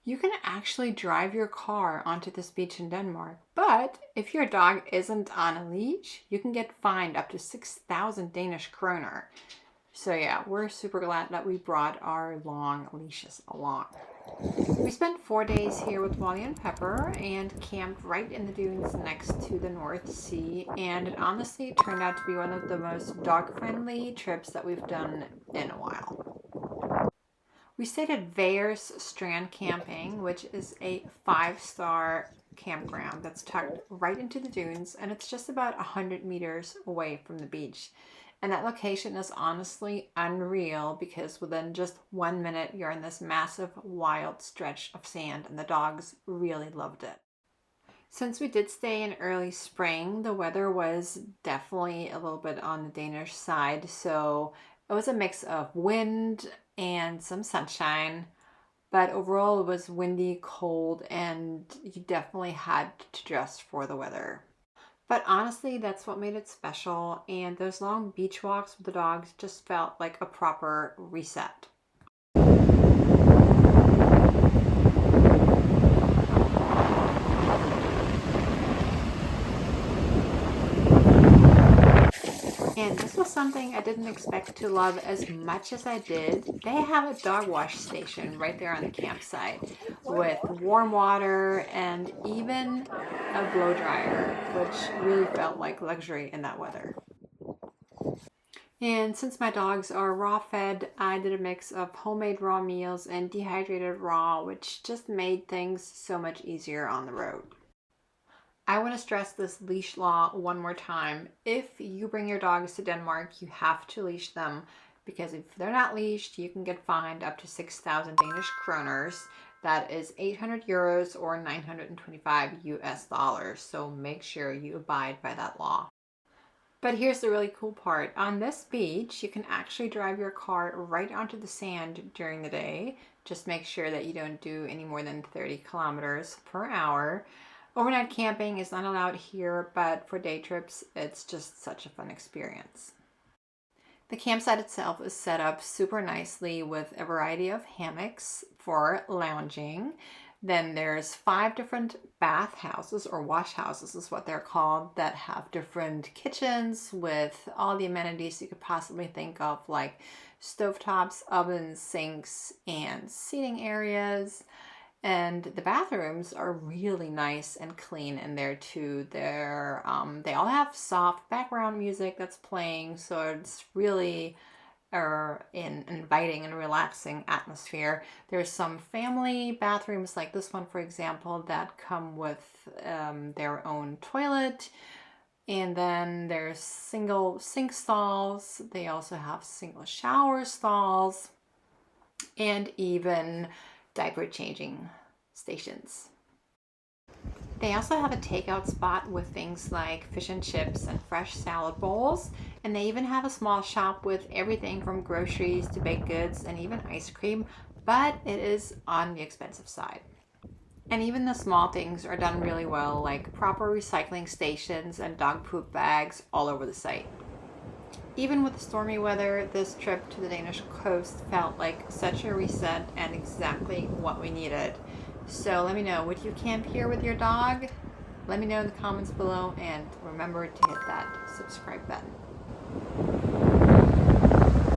You can actually drive your car onto this beach in Denmark, but if your dog isn't on a leash, you can get fined up to 6,000 Danish kroner. So yeah, we're super glad that we brought our long leashes along. We spent 4 days here with Wally and Pepper and camped right in the dunes next to the North Sea, and it honestly turned out to be one of the most dog-friendly trips that we've done in a while. We stayed at Vejers Strand Camping, which is a 5-star campground that's tucked right into the dunes, and it's just about 100 meters away from the beach. And that location is honestly unreal because within just 1 minute, you're in this massive wild stretch of sand, and the dogs really loved it. Since we did stay in early spring, the weather was definitely a little bit on the Danish side, so it was a mix of wind and some sunshine, but overall it was windy, cold, and you definitely had to dress for the weather. But honestly, that's what made it special, and those long beach walks with the dogs just felt like a proper reset. And this was something I didn't expect to love as much as I did. They have a dog wash station right there on the campsite with warm water and even a blow dryer, which really felt like luxury in that weather. And since my dogs are raw fed, I did a mix of homemade raw meals and dehydrated raw, which just made things so much easier on the road. I want to stress this leash law one more time. If you bring your dogs to Denmark, you have to leash them, because if they're not leashed, you can get fined up to 6,000 Danish kroners. That is 800 euros or 925 US dollars. So make sure you abide by that law. But here's the really cool part. On this beach, you can actually drive your car right onto the sand during the day. Just make sure that you don't do any more than 30 kilometers per hour. Overnight camping is not allowed here, but for day trips, it's just such a fun experience. The campsite itself is set up super nicely with a variety of hammocks for lounging. Then there's 5 different bath houses, or wash houses is what they're called, that have different kitchens with all the amenities you could possibly think of, like stovetops, ovens, sinks, and seating areas. And the bathrooms are really nice and clean in there too. They all have soft background music that's playing, so it's really an inviting and relaxing atmosphere. There's some family bathrooms, like this one, for example, that come with their own toilet. And then there's single sink stalls. They also have single shower stalls, and even diaper changing stations. They also have a takeout spot with things like fish and chips and fresh salad bowls, and they even have a small shop with everything from groceries to baked goods and even ice cream, but it is on the expensive side. And even the small things are done really well, like proper recycling stations and dog poop bags all over the site. Even with the stormy weather, this trip to the Danish coast felt like such a reset and exactly what we needed. So let me know, would you camp here with your dog? Let me know in the comments below, and remember to hit that subscribe button.